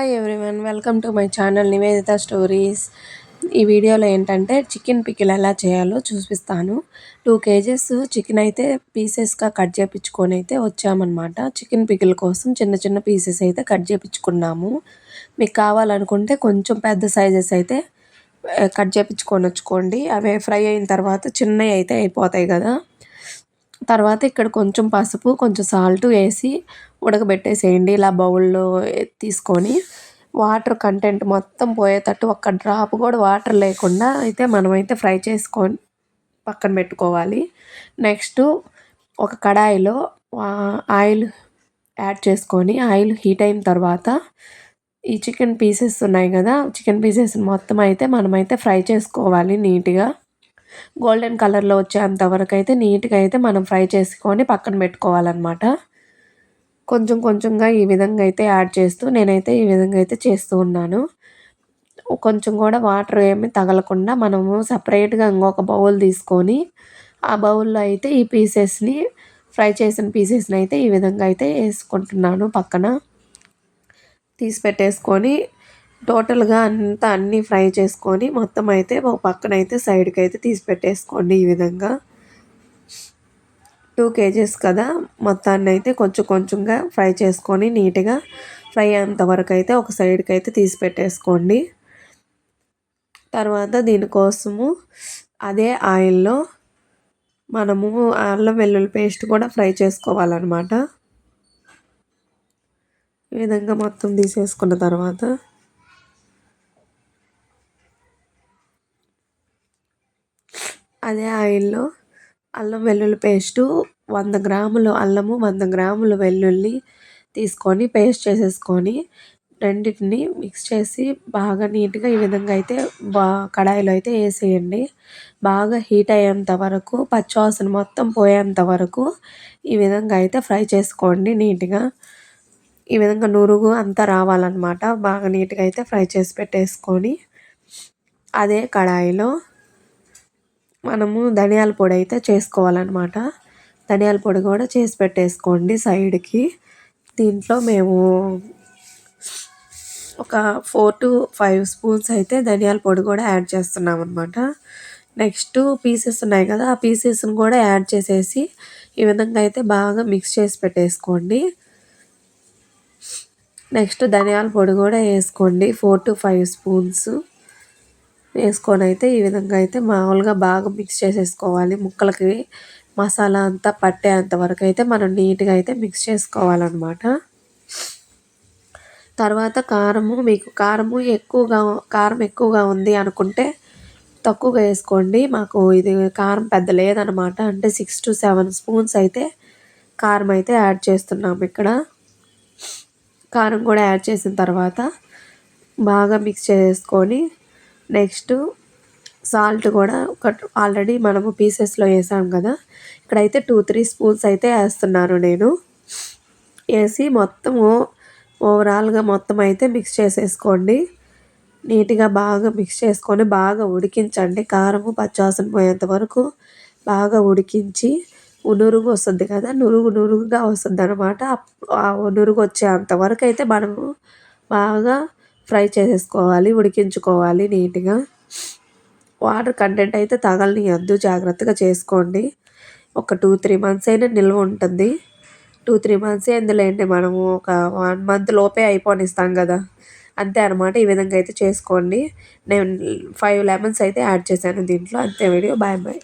Hi everyone, welcome to my channel Nivedita stories. ఈ వీడియోలో ఏంటంటే చికెన్ పికిల్ ఎలా చేయాలో చూపిస్తాను. 2 కేజెస్ చికెన్ అయితే పీసెస్గా కట్ చేయించుకొని అయితే వచ్చామన్నమాట. చికెన్ పికిల్ కోసం చిన్న చిన్న పీసెస్ అయితే కట్ చేయించుకున్నాము. మీకు కావాలనుకుంటే కొంచెం పెద్ద సైజెస్ అయితే కట్ చేయించుకొని వచ్చుకోండి. అవి ఫ్రై అయిన తర్వాత చిన్నవి అయితే అయిపోతాయి కదా. తర్వాత ఇక్కడ కొంచెం పసుపు, కొంచెం సాల్ట్ వేసి ఉడకబెట్టేసేయండి. ఇలా బౌల్లో తీసుకొని వాటర్ కంటెంట్ మొత్తం పోయేటట్టు ఒక్క డ్రాప్ కూడా వాటర్ లేకుండా అయితే మనమైతే ఫ్రై చేసుకొని పక్కన పెట్టుకోవాలి. నెక్స్ట్ ఒక కడాయిలో ఆయిల్ యాడ్ చేసుకొని ఆయిల్ హీట్ అయిన తర్వాత ఈ చికెన్ పీసెస్ ఉన్నాయి కదా, చికెన్ పీసెస్ మొత్తం అయితే మనమైతే ఫ్రై చేసుకోవాలి. నీట్గా గోల్డెన్ కలర్లో వచ్చేంత వరకు అయితే నీట్గా అయితే మనం ఫ్రై చేసుకొని పక్కన పెట్టుకోవాలన్నమాట. కొంచెం కొంచెంగా ఈ విధంగా అయితే యాడ్ చేస్తూ నేనైతే ఈ విధంగా అయితే చేస్తూ ఉన్నాను. కొంచెం కూడా వాటర్ ఏమి తగలకుండా మనము సపరేట్గా ఇంకొక బౌల్ తీసుకొని ఆ బౌల్లో అయితే ఈ పీసెస్ని ఫ్రై చేసిన పీసెస్ని అయితే ఈ విధంగా అయితే వేసుకుంటున్నాను. పక్కన తీసి పెట్టేసుకొని టోటల్గా అంతా అన్నీ ఫ్రై చేసుకొని మొత్తం అయితే ఒక పక్కన అయితే సైడ్కి అయితే తీసి పెట్టేసుకోండి. ఈ విధంగా 2 కేజెస్ కదా, మొత్తాన్ని అయితే కొంచెం కొంచెంగా ఫ్రై చేసుకొని నీట్గా ఫ్రై అయ్యేంత వరకు అయితే ఒక సైడ్కి అయితే తీసి పెట్టేసుకోండి. తర్వాత దీనికోసము అదే ఆయిల్లో మనము అల్లం వెల్లుల్లి పేస్ట్ కూడా ఫ్రై చేసుకోవాలన్నమాట. ఈ విధంగా మొత్తం తీసేసుకున్న తర్వాత అదే ఆయిల్లో అల్లం వెల్లుల్లి పేస్టు 100 గ్రాములు అల్లము, 100 గ్రాములు వెల్లుల్లి తీసుకొని పేస్ట్ చేసేసుకొని రెండింటిని మిక్స్ చేసి బాగా నీట్గా ఈ విధంగా అయితే కడాయిలో అయితే వేసేయండి. బాగా హీట్ అయ్యేంత వరకు, పచ్చివాసన మొత్తం పోయేంత వరకు ఈ విధంగా అయితే ఫ్రై చేసుకోండి. నీట్గా ఈ విధంగా నురుగు అంతా రావాలన్నమాట. బాగా నీట్గా అయితే ఫ్రై చేసి పెట్టేసుకొని అదే కడాయిలో మనము ధనియాల పొడి అయితే చేసుకోవాలన్నమాట. ధనియాల పొడి కూడా చేసి పెట్టేసుకోండి సైడ్కి. దీంట్లో మేము ఒక 4 to 5 స్పూన్స్ అయితే ధనియాల పొడి కూడా యాడ్ చేస్తున్నాం అనమాట. నెక్స్ట్ పీసెస్ ఉన్నాయి కదా, ఆ పీసెస్ని కూడా యాడ్ చేసేసి ఈ విధంగా అయితే బాగా మిక్స్ చేసి పెట్టేసుకోండి. నెక్స్ట్ ధనియాల పొడి కూడా వేసుకోండి, 4 to 5 స్పూన్స్ వేసుకొని అయితే ఈ విధంగా అయితే మామూలుగా బాగా మిక్స్ చేసేసుకోవాలి. ముక్కలకి మసాలా అంతా పట్టేంత వరకు అయితే మనం నీట్గా అయితే మిక్స్ చేసుకోవాలన్నమాట. తర్వాత కారము, మీకు కారం ఎక్కువగా ఉంది అనుకుంటే తక్కువగా వేసుకోండి. మాకు ఇది కారం పెద్ద లేదనమాట, అంటే 6 to 7 స్పూన్స్ అయితే కారం అయితే యాడ్ చేస్తున్నాము ఇక్కడ. కారం కూడా యాడ్ చేసిన తర్వాత బాగా మిక్స్ చేసుకొని నెక్స్ట్ సాల్ట్ కూడా ఆల్రెడీ మనము పీసెస్లో వేసాం కదా, ఇక్కడైతే 2-3 స్పూన్స్ అయితే వేస్తున్నాను నేను. వేసి మొత్తము ఓవరాల్గా మొత్తం అయితే మిక్స్ చేసేసుకోండి. నీట్గా బాగా మిక్స్ చేసుకొని బాగా ఉడికించండి. కారము పచ్చివాసన పోయేంత వరకు బాగా ఉడికించి నురుగు వస్తుంది కదా, నురుగుగా వస్తుంది అనమాట. ఆ నురుగు వచ్చేంత వరకు అయితే మనము బాగా ఫ్రై చేసేసుకోవాలి, ఉడికించుకోవాలి నీట్గా. వాటర్ కంటెంట్ అయితే తగలనియద్దు, జాగ్రత్తగా చేసుకోండి. ఒక 2-3 మంత్స్ అయినా నిల్వ ఉంటుంది. 2-3 మంత్స్ ఎందులేండి, మనము ఒక 1 మంత్ లోపే అయిపోనిస్తాం కదా, అంతే అనమాట. ఈ విధంగా అయితే చేసుకోండి. నేను 5 లెమన్స్ అయితే యాడ్ చేశాను దీంట్లో. అంతే. Video bye bye.